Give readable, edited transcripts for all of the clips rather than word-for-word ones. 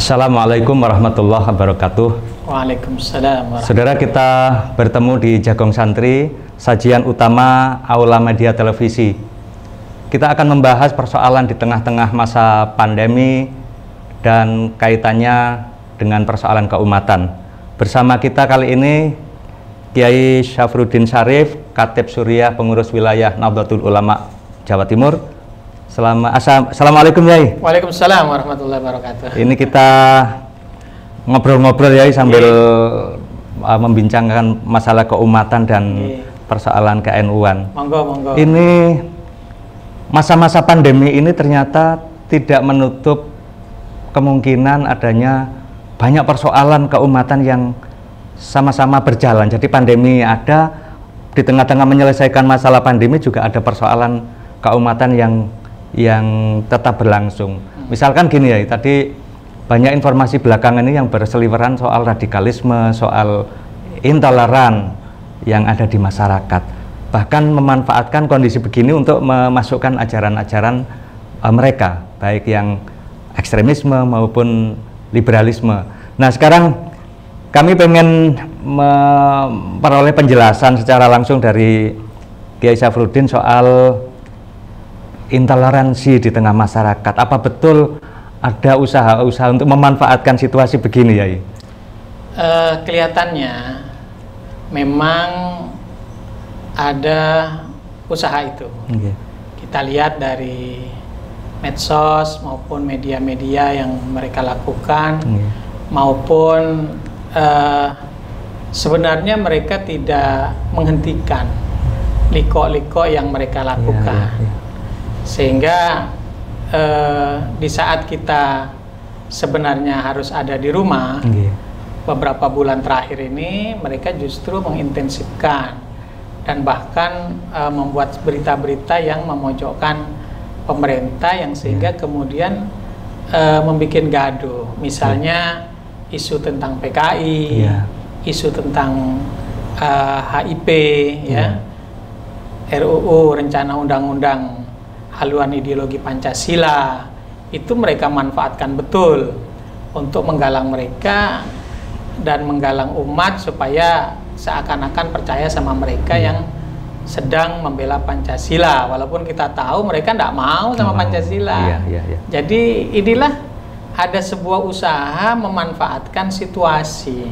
Assalamualaikum warahmatullahi wabarakatuh. Waalaikumsalam. Saudara, kita bertemu di Jagong Santri, sajian utama Aula Media Televisi. Kita akan membahas persoalan di tengah-tengah masa pandemi dan kaitannya dengan persoalan keumatan. Bersama kita kali ini Kiai Syafruddin Syarif, Khatib Suriah Pengurus Wilayah Nahdlatul Ulama Jawa Timur. Assalamualaikum Yai. Waalaikumsalam warahmatullahi wabarakatuh. Ini kita ngobrol-ngobrol Yai sambil membincangkan masalah keumatan dan persoalan ke-NU-an. Monggo. Ini masa-masa pandemi ini ternyata tidak menutup kemungkinan adanya banyak persoalan keumatan yang sama-sama berjalan. Jadi pandemi ada, di tengah-tengah menyelesaikan masalah pandemi juga ada persoalan keumatan yang tetap berlangsung. Misalkan gini ya, tadi banyak informasi belakangan ini yang berseliweran soal radikalisme, soal intoleran yang ada di masyarakat. Bahkan memanfaatkan kondisi begini untuk memasukkan ajaran-ajaran mereka, baik yang ekstremisme maupun liberalisme. Nah, sekarang kami pengen memperoleh penjelasan secara langsung dari Kiai Syafruddin soal intoleransi di tengah masyarakat. Apa betul ada usaha-usaha untuk memanfaatkan situasi begini ya? Kelihatannya memang ada usaha itu. Kita lihat dari medsos maupun media-media yang mereka lakukan, maupun sebenarnya mereka tidak menghentikan liko-liko yang mereka lakukan. Sehingga di saat kita sebenarnya harus ada di rumah, beberapa bulan terakhir ini mereka justru mengintensifkan dan bahkan membuat berita-berita yang memojokkan pemerintah, yang sehingga kemudian membuat gaduh. Misalnya isu tentang PKI, isu tentang HIP, RUU rencana undang-undang haluan ideologi Pancasila, itu mereka manfaatkan betul untuk menggalang mereka dan menggalang umat supaya seakan-akan percaya sama mereka yang sedang membela Pancasila, walaupun kita tahu mereka tidak mau sama Pancasila. Jadi inilah ada sebuah usaha memanfaatkan situasi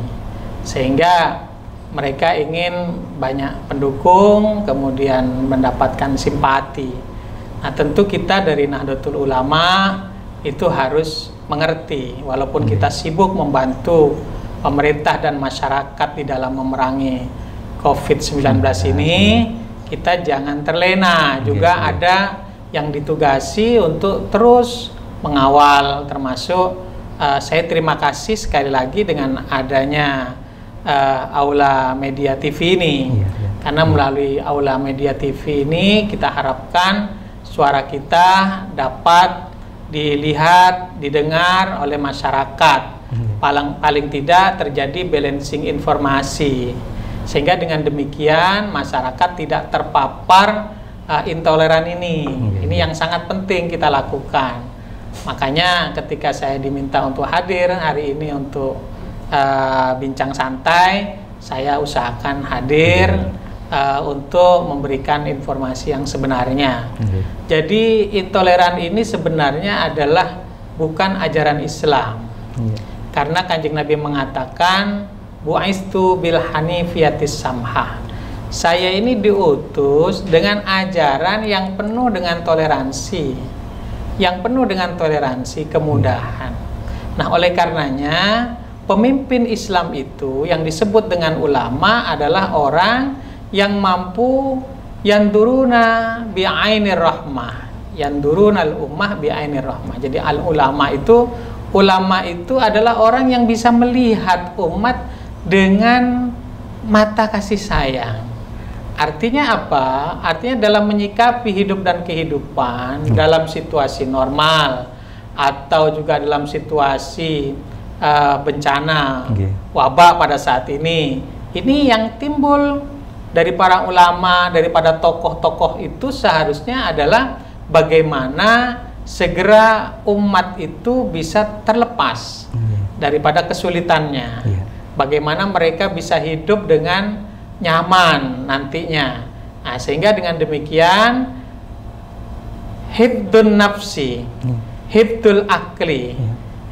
sehingga mereka ingin banyak pendukung, kemudian mendapatkan simpati. Nah, tentu kita dari Nahdlatul Ulama itu harus mengerti, walaupun kita sibuk membantu pemerintah dan masyarakat di dalam memerangi COVID-19 ini, kita jangan terlena. Juga ada yang ditugasi untuk terus mengawal, termasuk saya terima kasih sekali lagi dengan adanya Aula Media TV ini, karena melalui Aula Media TV ini kita harapkan suara kita dapat dilihat, didengar oleh masyarakat. Paling tidak terjadi balancing informasi, sehingga dengan demikian masyarakat tidak terpapar intoleran ini. Ini yang sangat penting kita lakukan. Makanya ketika saya diminta untuk hadir hari ini untuk bincang santai, saya usahakan hadir untuk memberikan informasi yang sebenarnya. Jadi intoleran ini sebenarnya adalah bukan ajaran Islam. Karena Kanjeng Nabi mengatakan bu'aistu bil hanifiyatis samhah. Saya ini diutus dengan ajaran yang penuh dengan toleransi. Yang penuh dengan toleransi, kemudahan. Nah, oleh karenanya pemimpin Islam itu yang disebut dengan ulama adalah orang yang mampu yanduruna bi'ainir rahmah, yandurunal ummah bi'ainir rahmah. Jadi ulama itu adalah orang yang bisa melihat umat dengan mata kasih sayang. Artinya apa? Artinya dalam menyikapi hidup dan kehidupan dalam situasi normal atau juga dalam situasi bencana wabah pada saat ini yang timbul dari para ulama, daripada tokoh-tokoh itu seharusnya adalah bagaimana segera umat itu bisa terlepas daripada kesulitannya. Bagaimana mereka bisa hidup dengan nyaman nantinya. Nah, sehingga dengan demikian hifdun nafsi, hifdul akli,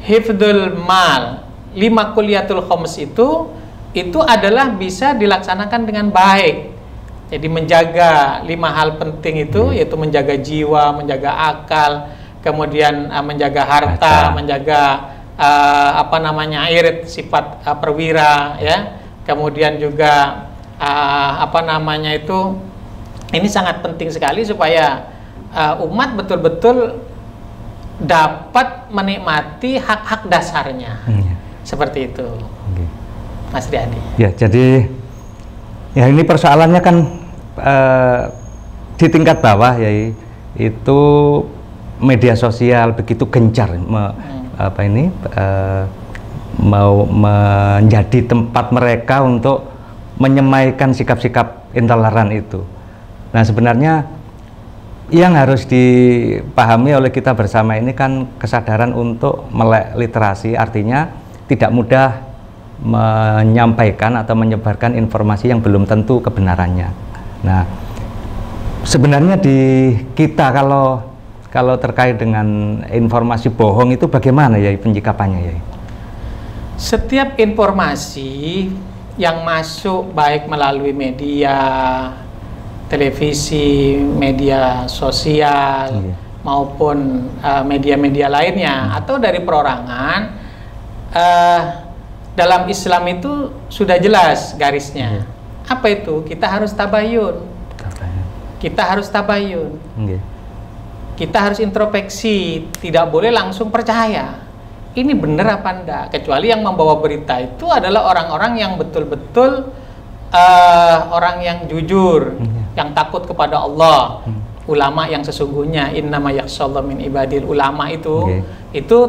hifdul mal, 5 kuliatul khoms itu adalah bisa dilaksanakan dengan baik. Jadi menjaga 5 hal penting itu, yaitu menjaga jiwa, menjaga akal, kemudian menjaga harta, menjaga irit, sifat perwira, ya. Kemudian juga ini sangat penting sekali supaya umat betul-betul dapat menikmati hak-hak dasarnya. Seperti itu. Mas Riyadi. Ya, jadi ya ini persoalannya kan di tingkat bawah, ya, itu media sosial begitu gencar mau menjadi tempat mereka untuk menyemaikan sikap-sikap intoleran itu. Nah, sebenarnya yang harus dipahami oleh kita bersama ini kan kesadaran untuk melek literasi, artinya tidak mudah menyampaikan atau menyebarkan informasi yang belum tentu kebenarannya. Nah, sebenarnya di kita kalau terkait dengan informasi bohong itu bagaimana ya penyikapannya ya? Setiap informasi yang masuk baik melalui media, televisi, media sosial, maupun media-media lainnya atau dari perorangan, dalam Islam itu sudah jelas garisnya. Apa itu? Kita harus tabayun. Kita harus tabayun. Kita harus introspeksi, tidak boleh langsung percaya. Ini benar apa enggak? Kecuali yang membawa berita itu adalah orang-orang yang betul-betul orang yang jujur, yang takut kepada Allah. Ulama yang sesungguhnya, innama yakhshallahu min ibadil ulama itu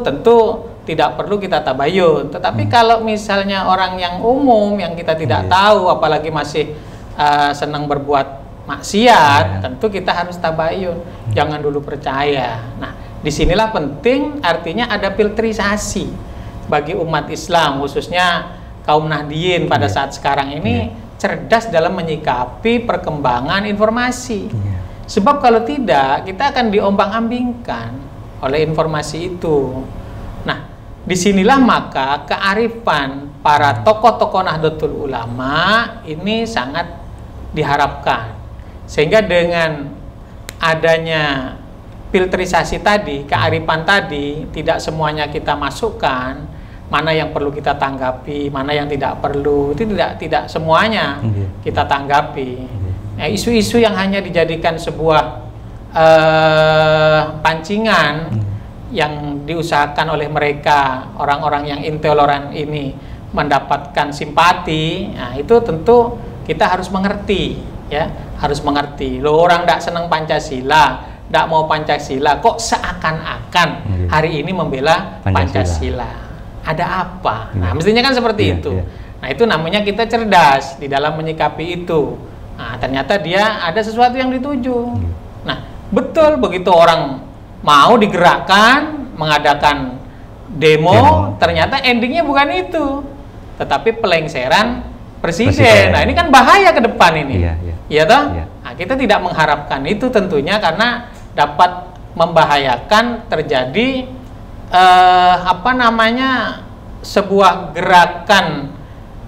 tentu tidak perlu kita tabayun. Tetapi kalau misalnya orang yang umum yang kita tidak tahu, apalagi masih senang berbuat maksiat, tentu kita harus tabayun. Jangan dulu percaya. Nah, disinilah penting, artinya ada filterisasi bagi umat Islam, khususnya kaum Nahdliyin pada saat sekarang ini cerdas dalam menyikapi perkembangan informasi. Sebab kalau tidak, kita akan diombang-ambingkan oleh informasi itu. Nah, disinilah maka kearifan para tokoh-tokoh Nahdlatul Ulama ini sangat diharapkan. Sehingga dengan adanya filterisasi tadi, kearifan tadi, tidak semuanya kita masukkan, mana yang perlu kita tanggapi, mana yang tidak perlu, itu tidak semuanya kita tanggapi. Nah, isu-isu yang hanya dijadikan sebuah pancingan yang diusahakan oleh mereka, orang-orang yang intoleran ini mendapatkan simpati, nah itu tentu kita harus mengerti, ya, harus mengerti. Loh, orang tidak senang Pancasila, tidak mau Pancasila, kok seakan-akan hari ini membela Pancasila. Ada apa? Nah, mestinya kan seperti itu. Nah, itu namanya kita cerdas di dalam menyikapi itu. Nah, ternyata dia ada sesuatu yang dituju. Nah, betul begitu orang mau digerakkan, mengadakan demo, ternyata endingnya bukan itu, tetapi pelengseran presiden. Nah, ini kan bahaya ke depan ini. Iya toh? Nah, kita tidak mengharapkan itu tentunya, karena dapat membahayakan terjadi sebuah gerakan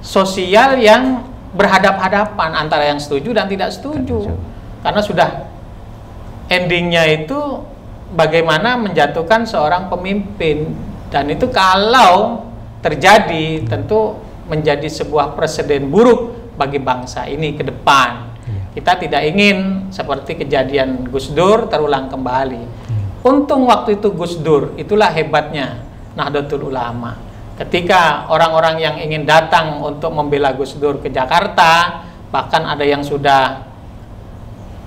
sosial yang berhadap-hadapan antara yang setuju dan tidak setuju. Karena sudah endingnya itu bagaimana menjatuhkan seorang pemimpin, dan itu kalau terjadi tentu menjadi sebuah presiden buruk bagi bangsa ini ke depan. Kita tidak ingin seperti kejadian Gus Dur terulang kembali. Untung waktu itu Gus Dur, itulah hebatnya Nahdlatul Ulama. Ketika orang-orang yang ingin datang untuk membela Gus Dur ke Jakarta, bahkan ada yang sudah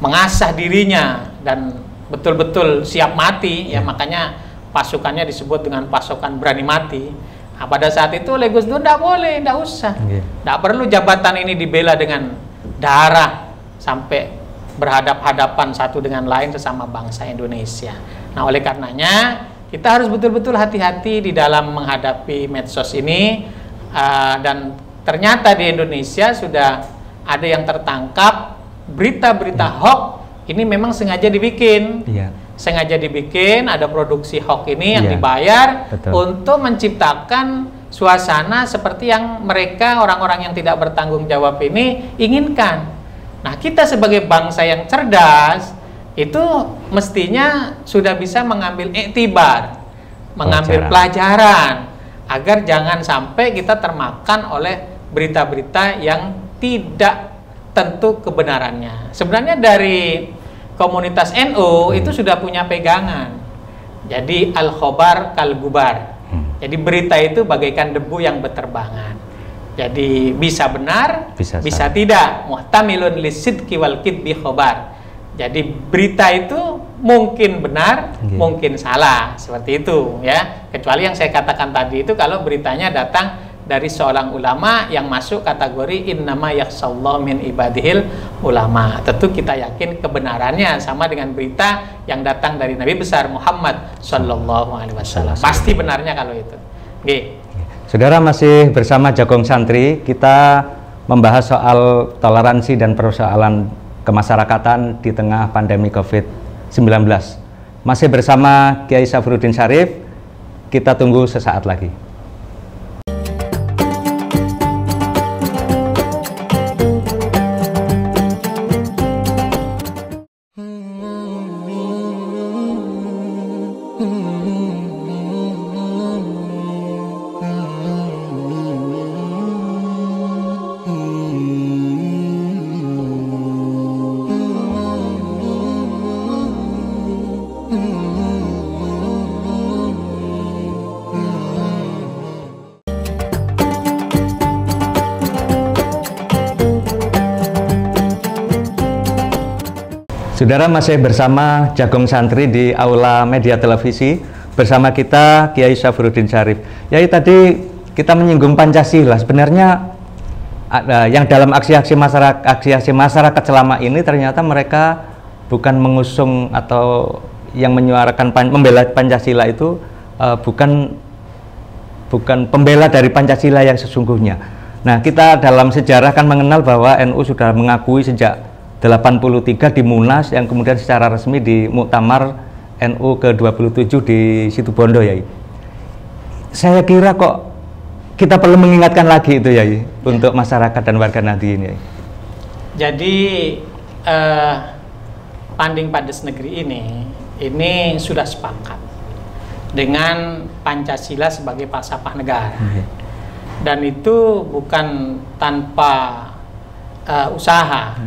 mengasah dirinya dan betul-betul siap mati, ya, makanya pasukannya disebut dengan pasukan berani mati. Nah, pada saat itu oleh Gus Dur tidak boleh, tidak usah, tidak perlu jabatan ini dibela dengan darah sampai berhadap-hadapan satu dengan lain sesama bangsa Indonesia. Nah, oleh karenanya kita harus betul-betul hati-hati di dalam menghadapi medsos ini, dan ternyata di Indonesia sudah ada yang tertangkap berita-berita hoax ini memang sengaja dibikin. Sengaja dibikin, ada produksi hoax ini yang dibayar untuk menciptakan suasana seperti yang mereka, orang-orang yang tidak bertanggung jawab ini inginkan. Nah, kita sebagai bangsa yang cerdas itu mestinya sudah bisa mengambil iktibar, mengambil pelajaran agar jangan sampai kita termakan oleh berita-berita yang tidak tentu kebenarannya. Sebenarnya dari komunitas NU itu sudah punya pegangan. Jadi al-khobar kal-gubar. Jadi berita itu bagaikan debu yang berterbangan. Jadi bisa benar, bisa tidak. Muhtamilun lisidqi wal kidbi khobar. Jadi berita itu mungkin benar, mungkin salah, seperti itu ya. Kecuali yang saya katakan tadi itu kalau beritanya datang dari seorang ulama yang masuk kategori innama yakhshallahu min ibadihil ulama. Tentu kita yakin kebenarannya sama dengan berita yang datang dari Nabi besar Muhammad sallallahu alaihi wasallam. Pasti benarnya kalau itu. Oke. Saudara, masih bersama Jagong Santri, kita membahas soal toleransi dan persoalan kemasyarakatan di tengah pandemi COVID-19. Masih bersama Kiai Safruddin Syarif. Kita tunggu sesaat lagi. Saudara, masih bersama Jagong Santri di Aula Media Televisi. Bersama kita Kiai Safruddin Syarif. Ya, tadi kita menyinggung Pancasila. Sebenarnya yang dalam aksi-aksi masyarakat selama ini ternyata mereka bukan mengusung atau yang menyuarakan membela Pancasila itu bukan pembela dari Pancasila yang sesungguhnya. Nah, kita dalam sejarah kan mengenal bahwa NU sudah mengakui sejak 83 di Munas, yang kemudian secara resmi di Muktamar NU ke-27 di Situbondo, Yai. Saya kira kok kita perlu mengingatkan lagi itu, Yai, untuk masyarakat dan warga Nahdliyin, Yai. Jadi Panding Pades Negeri ini sudah sepakat dengan Pancasila sebagai falsafah negara. Dan itu bukan tanpa usaha.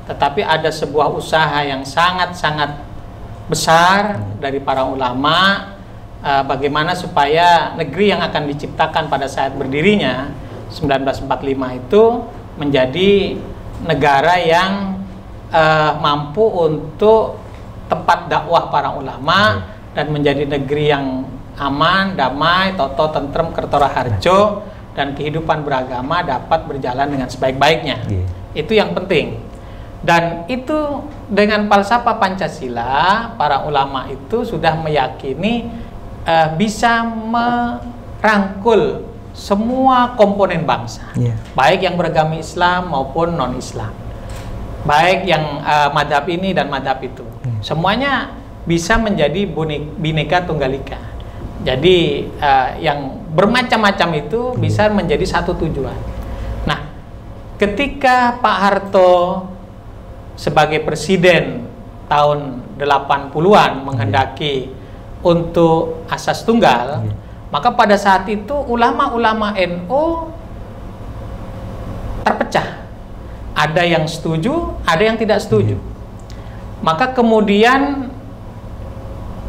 Tetapi ada sebuah usaha yang sangat-sangat besar dari para ulama, bagaimana supaya negeri yang akan diciptakan pada saat berdirinya 1945 itu menjadi negara yang mampu untuk tempat dakwah para ulama dan menjadi negeri yang aman, damai, toto, tentrem, kertora harjo, dan kehidupan beragama dapat berjalan dengan sebaik-baiknya. Itu yang penting. Dan itu dengan falsafah Pancasila, para ulama itu sudah meyakini bisa merangkul semua komponen bangsa, baik yang beragama Islam maupun non-Islam, baik yang madhab ini dan madhab itu, semuanya bisa menjadi Bhinneka Tunggal Ika. Jadi yang bermacam-macam itu bisa menjadi satu tujuan. Nah, ketika Pak Harto sebagai presiden tahun 80-an menghendaki untuk asas tunggal, maka pada saat itu ulama-ulama NU terpecah. Ada yang setuju, ada yang tidak setuju. Maka kemudian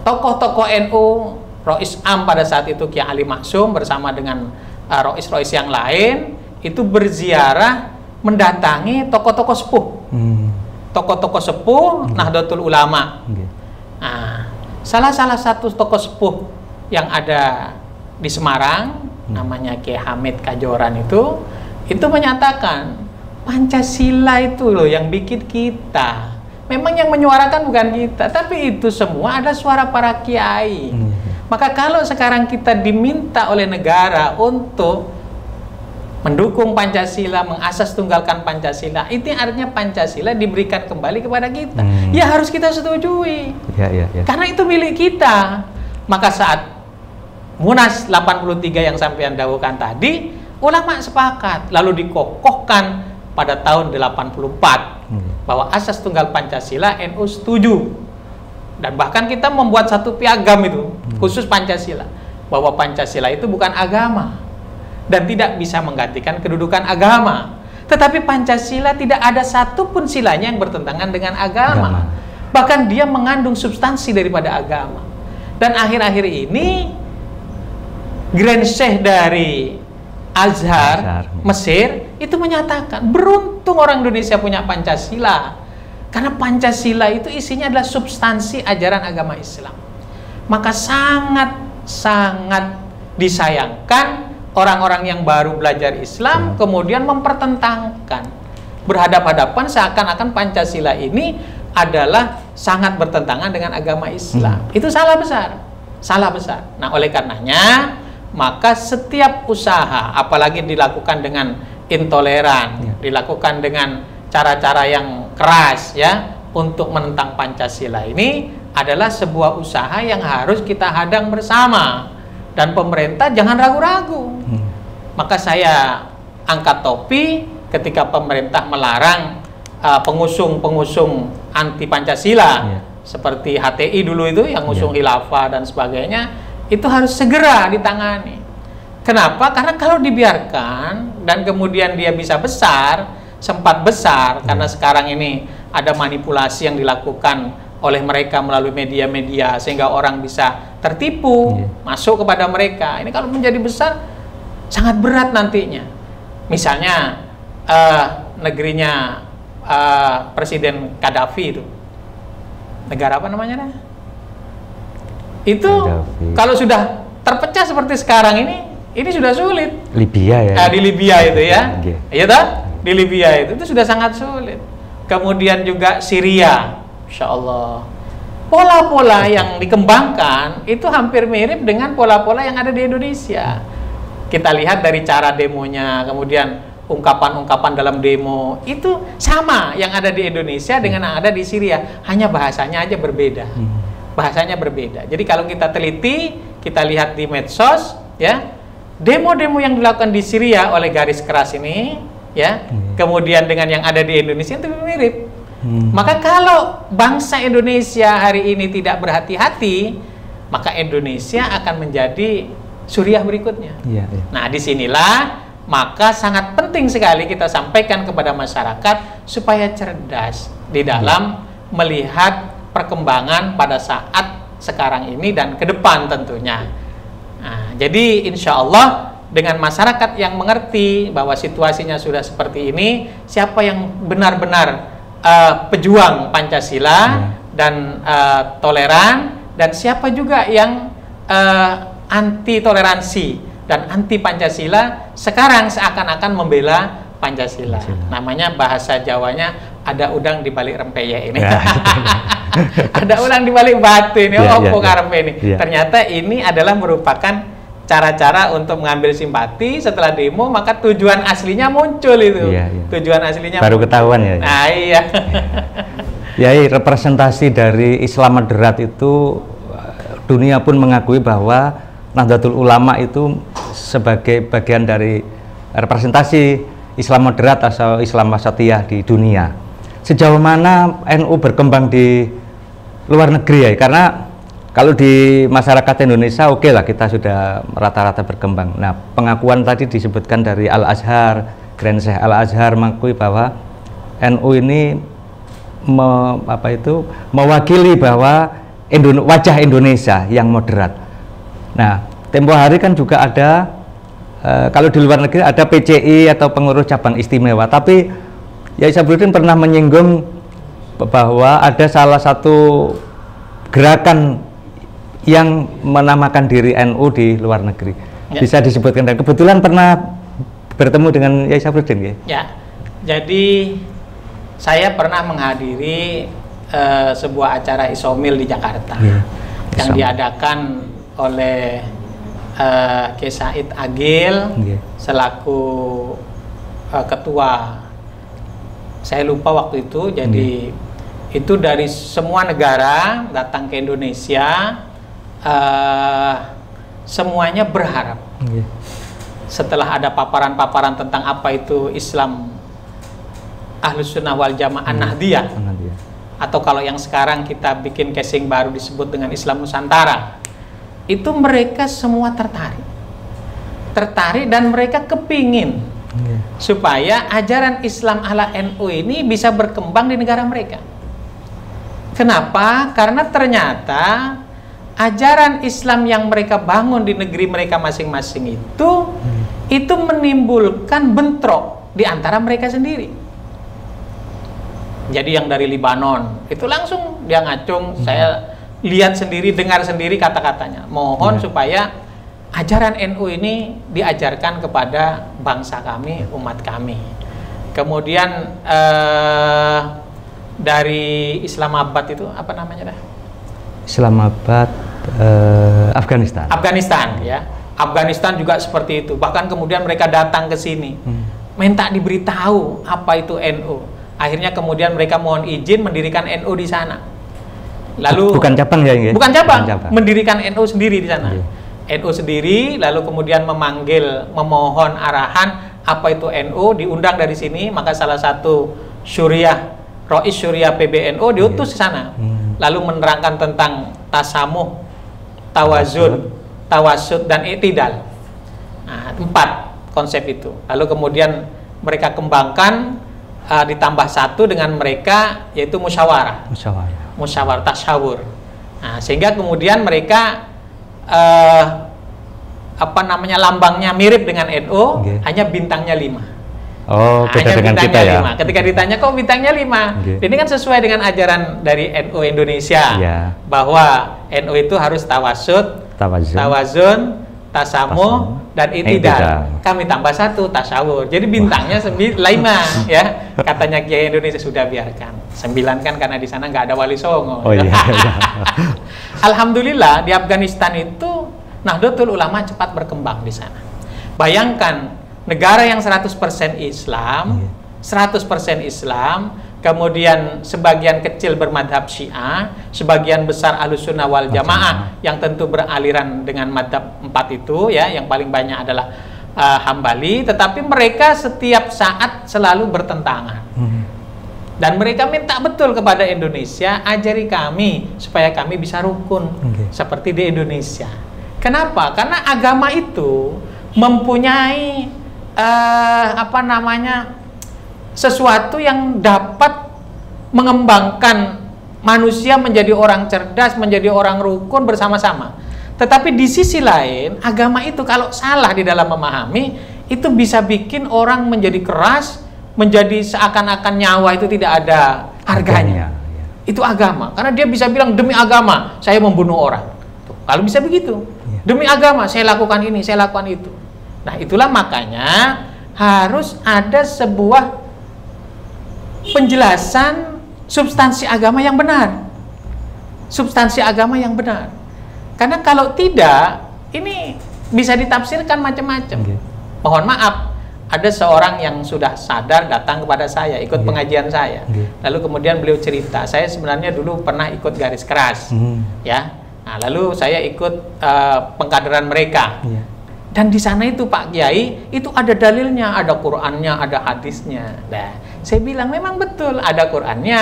tokoh-tokoh NU, Rois Am pada saat itu Kiai Ali Maksum bersama dengan Rois-Rois yang lain itu berziarah mendatangi tokoh-tokoh sepuh. Tokoh-tokoh sepuh Nahdlatul Ulama. Nah, salah satu tokoh sepuh yang ada di Semarang, namanya Kiai Hamid Kajoran itu menyatakan Pancasila itu loh yang bikin kita. memang yang menyuarakan bukan kita, tapi itu semua ada suara para kiai. Maka kalau sekarang kita diminta oleh negara untuk mendukung Pancasila, mengasas tunggalkan Pancasila, itu artinya Pancasila diberikan kembali kepada kita. Ya harus kita setujui. Ya. Karena itu milik kita. Maka saat Munas 83 yang sampean dahulukan tadi, ulama sepakat, lalu dikokohkan pada tahun 84 bahwa asas tunggal Pancasila NU setuju. Dan bahkan kita membuat satu piagam itu khusus Pancasila, bahwa Pancasila itu bukan agama dan tidak bisa menggantikan kedudukan agama. Tetapi Pancasila tidak ada satupun silanya yang bertentangan dengan agama. Bahkan dia mengandung substansi daripada agama. Dan akhir-akhir ini Grand Sheikh dari Azhar, Mesir itu menyatakan beruntung orang Indonesia punya Pancasila, karena Pancasila itu isinya adalah substansi ajaran agama Islam. Maka sangat disayangkan orang-orang yang baru belajar Islam kemudian mempertentangkan, berhadap-hadapan seakan-akan Pancasila ini adalah sangat bertentangan dengan agama Islam. Itu salah besar, salah besar. Nah, oleh karenanya maka setiap usaha, apalagi dilakukan dengan intoleran, dilakukan dengan cara-cara yang keras ya untuk menentang Pancasila, ini adalah sebuah usaha yang harus kita hadang bersama, dan pemerintah jangan ragu-ragu. Maka saya angkat topi ketika pemerintah melarang pengusung anti Pancasila seperti HTI dulu itu yang ngusung khilafah dan sebagainya, itu harus segera ditangani. Kenapa? Karena kalau dibiarkan dan kemudian dia bisa besar, sempat besar, karena sekarang ini ada manipulasi yang dilakukan oleh mereka melalui media-media sehingga orang bisa tertipu, masuk kepada mereka. Ini kalau menjadi besar sangat berat nantinya. Misalnya negerinya Presiden Gaddafi itu, negara apa namanya? Itu kalau sudah terpecah seperti sekarang ini sudah sulit. Libya ya. Di Libya itu ya. Iya toh? Di Libya itu sudah sangat sulit. Kemudian juga Syria, Insya Allah. Pola-pola yang dikembangkan itu hampir mirip dengan pola-pola yang ada di Indonesia. Kita lihat dari cara demonya, kemudian ungkapan-ungkapan dalam demo itu sama yang ada di Indonesia dengan yang ada di Syria, hanya bahasanya aja berbeda. Bahasanya berbeda. Jadi kalau kita teliti, kita lihat di medsos ya, demo-demo yang dilakukan di Syria oleh garis keras ini ya, kemudian dengan yang ada di Indonesia itu mirip. Maka kalau bangsa Indonesia hari ini tidak berhati-hati, maka Indonesia akan menjadi Suriah berikutnya. Nah, disinilah maka sangat penting sekali kita sampaikan kepada masyarakat supaya cerdas di dalam melihat perkembangan pada saat sekarang ini dan ke depan tentunya. Nah, jadi insya Allah dengan masyarakat yang mengerti bahwa situasinya sudah seperti ini, siapa yang benar-benar pejuang Pancasila dan toleran, dan siapa juga yang anti toleransi dan anti Pancasila, sekarang seakan-akan membela Pancasila. Namanya bahasa Jawanya ada udang di balik rempeyek ini. Ada udang di balik batu ini. Ternyata ini adalah merupakan cara-cara untuk mengambil simpati. Setelah demo maka tujuan aslinya muncul itu. Tujuan aslinya baru ketahuan ya. Nah, iya. Ya, representasi dari Islam moderat itu dunia pun mengakui bahwa Nahdlatul Ulama itu sebagai bagian dari representasi Islam moderat atau Islam wasatiyah di dunia. Sejauh mana NU berkembang di luar negeri ya? Karena kalau di masyarakat Indonesia oke lah, kita sudah rata-rata berkembang. Nah, pengakuan tadi disebutkan dari Al-Azhar, Grand Sheikh Al-Azhar mengakui bahwa NU ini mewakili bahwa wajah Indonesia yang moderat. Nah, tempo hari kan juga ada kalau di luar negeri ada PCI atau pengurus cabang istimewa, tapi Yai Sabruddin pernah menyinggung bahwa ada salah satu gerakan yang menamakan diri NU di luar negeri. Bisa disebutkan, dan kebetulan pernah bertemu dengan Yai Sabruddin ya? Ya, jadi saya pernah menghadiri sebuah acara isomil di Jakarta yang diadakan oleh Kiai Said Agil selaku ketua. Saya lupa waktu itu. Jadi itu dari semua negara datang ke Indonesia, semuanya berharap setelah ada paparan-paparan tentang apa itu Islam Ahlus Sunnah wal Jamaah Nahdiyah, atau kalau yang sekarang kita bikin casing baru disebut dengan Islam Nusantara, itu mereka semua tertarik dan mereka kepingin supaya ajaran Islam ala NU ini bisa berkembang di negara mereka. Kenapa? Karena ternyata ajaran Islam yang mereka bangun di negeri mereka masing-masing itu menimbulkan bentrok di antara mereka sendiri. Jadi yang dari Libanon itu langsung dia ngacung, saya lihat sendiri, dengar sendiri kata-katanya. Mohon supaya ajaran NU ini diajarkan kepada bangsa kami, umat kami. Kemudian dari Islamabad itu apa namanya dah? Islamabad, Afghanistan. Afghanistan ya. Afghanistan juga seperti itu. Bahkan kemudian mereka datang ke sini, minta diberitahu apa itu NU. Akhirnya kemudian mereka mohon izin mendirikan NU di sana. Lalu bukan cabang ya? Bukan cabang, mendirikan NU sendiri di sana. NU sendiri, lalu kemudian memohon arahan apa itu NU, diundang dari sini, maka salah satu Rois Syuriah PBNU diutus ke sana. Lalu menerangkan tentang tasamuh, tawazun, tawasud dan i'tidal. Nah, 4 konsep itu. Lalu kemudian mereka kembangkan ditambah 1 dengan mereka, yaitu musyawarah tasyawur. Nah, sehingga kemudian mereka lambangnya mirip dengan NU, hanya bintangnya 5. Oh, beda dengan kita ya. 5. Ketika ditanya kok bintangnya 5, ini kan sesuai dengan ajaran dari NU Indonesia, bahwa NU itu harus tawazun, tasamuh dan i'tidal. Kami tambah 1 tasyawur. Jadi bintangnya 5 ya. Katanya Kiai Indonesia, sudah biarkan 9 kan karena di sana nggak ada Wali Songo. Alhamdulillah di Afghanistan itu Nahdlatul Ulama cepat berkembang di sana. Bayangkan negara yang 100% Islam, 100% Islam, kemudian sebagian kecil bermadhab Syiah, sebagian besar Ahlus Sunnah wal Jamaah yang tentu beraliran dengan madhab 4 itu ya, yang paling banyak adalah Hambali, tetapi mereka setiap saat selalu bertentangan. Dan mereka minta betul kepada Indonesia, ajari kami supaya kami bisa rukun seperti di Indonesia. Kenapa? Karena agama itu mempunyai sesuatu yang dapat mengembangkan manusia menjadi orang cerdas, menjadi orang rukun bersama-sama. Tetapi di sisi lain, agama itu kalau salah di dalam memahami, itu bisa bikin orang menjadi keras, menjadi seakan-akan nyawa itu tidak ada harganya. Itu agama. Karena dia bisa bilang, demi agama saya membunuh orang. Tuh, kalau bisa begitu, demi agama saya lakukan ini, saya lakukan itu. Nah, itulah makanya harus ada sebuah penjelasan substansi agama yang benar. Substansi agama yang benar. Karena kalau tidak, ini bisa ditafsirkan macam-macam. Mohon maaf, ada seorang yang sudah sadar datang kepada saya, ikut pengajian saya. Lalu kemudian beliau cerita, saya sebenarnya dulu pernah ikut garis keras. Ya. Nah, lalu saya ikut pengkaderan mereka. Dan di sana itu Pak Kiai, itu ada dalilnya, ada Qur'annya, ada hadisnya. Nah, saya bilang memang betul ada Qur'annya,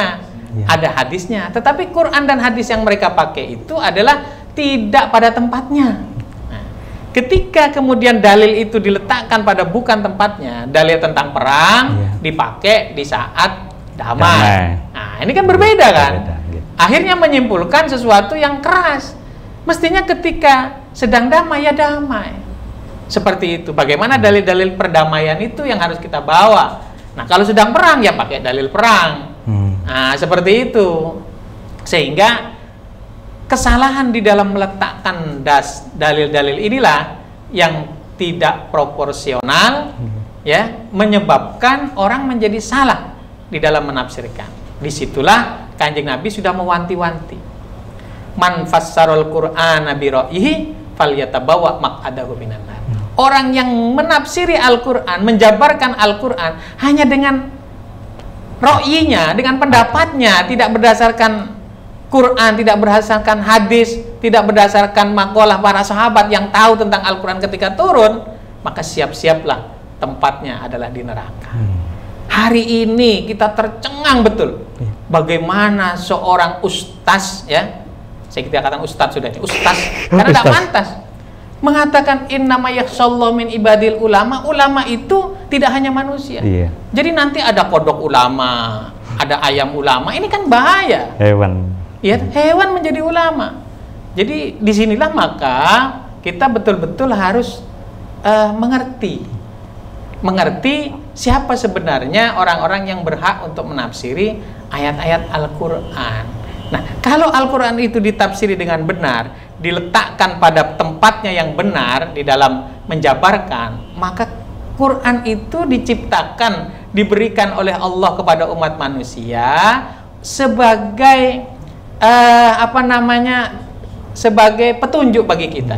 ada hadisnya. Tetapi Qur'an dan hadis yang mereka pakai itu adalah tidak pada tempatnya. Nah, ketika kemudian dalil itu diletakkan pada bukan tempatnya, dalil tentang perang dipakai di saat damai. Nah, ini kan berbeda kan? Akhirnya menyimpulkan sesuatu yang keras. Mestinya ketika sedang damai ya damai. Seperti itu. Bagaimana dalil-dalil perdamaian itu yang harus kita bawa. Nah, kalau sedang perang ya pakai dalil perang. Nah, seperti itu. Sehingga kesalahan di dalam meletakkan dalil-dalil inilah yang tidak proporsional ya, menyebabkan orang menjadi salah di dalam menafsirkan. Disitulah Kanjeng Nabi sudah mewanti-wanti. Man fassarul Qur'ana bi ra'yihi falyatabawa maq'adahu minan nar. Orang yang menafsiri Al-Qur'an, menjabarkan Al-Qur'an hanya dengan ra'yinya, dengan pendapatnya, tidak berdasarkan Quran, tidak berdasarkan hadis, tidak berdasarkan makalah para sahabat yang tahu tentang Al-Quran ketika turun, maka siap-siaplah tempatnya adalah di neraka. Hari ini kita tercengang betul bagaimana seorang ustaz, ya, saya kita katakan ustaz sudah, ustaz karena tidak pantas, mengatakan innama yakhshallahu min ibadil ulama. Ulama itu tidak hanya manusia. Jadi nanti ada kodok ulama, ada ayam ulama, ini kan bahaya. Hewan. Ya, hewan menjadi ulama. Jadi disinilah maka kita betul-betul harus mengerti siapa sebenarnya orang-orang yang berhak untuk menafsiri ayat-ayat Al-Quran. Nah, kalau Al-Quran itu ditafsiri dengan benar, diletakkan pada tempatnya yang benar di dalam menjabarkan, maka Quran itu diciptakan, diberikan oleh Allah kepada umat manusia sebagai sebagai petunjuk bagi kita,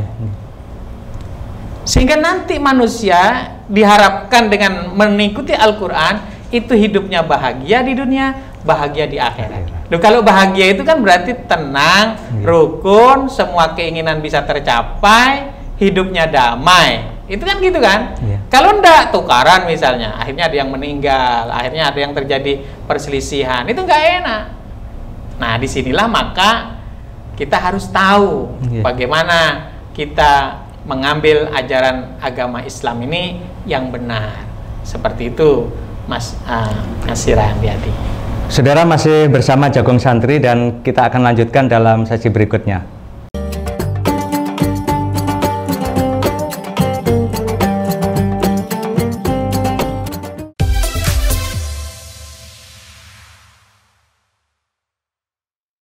sehingga nanti manusia diharapkan dengan mengikuti Al-Quran itu hidupnya bahagia di dunia, bahagia di akhirat. Loh, kalau bahagia itu kan berarti tenang, rukun, semua keinginan bisa tercapai, hidupnya damai. Itu kan gitu kan? Kalau enggak, tukaran misalnya, akhirnya ada yang meninggal, akhirnya ada yang terjadi perselisihan, itu enggak enak. Nah, disinilah maka kita harus tahu bagaimana kita mengambil ajaran agama Islam ini yang benar. Seperti itu, Mas Sirahandi. Saudara masih bersama Jagong Santri dan kita akan lanjutkan dalam sesi berikutnya.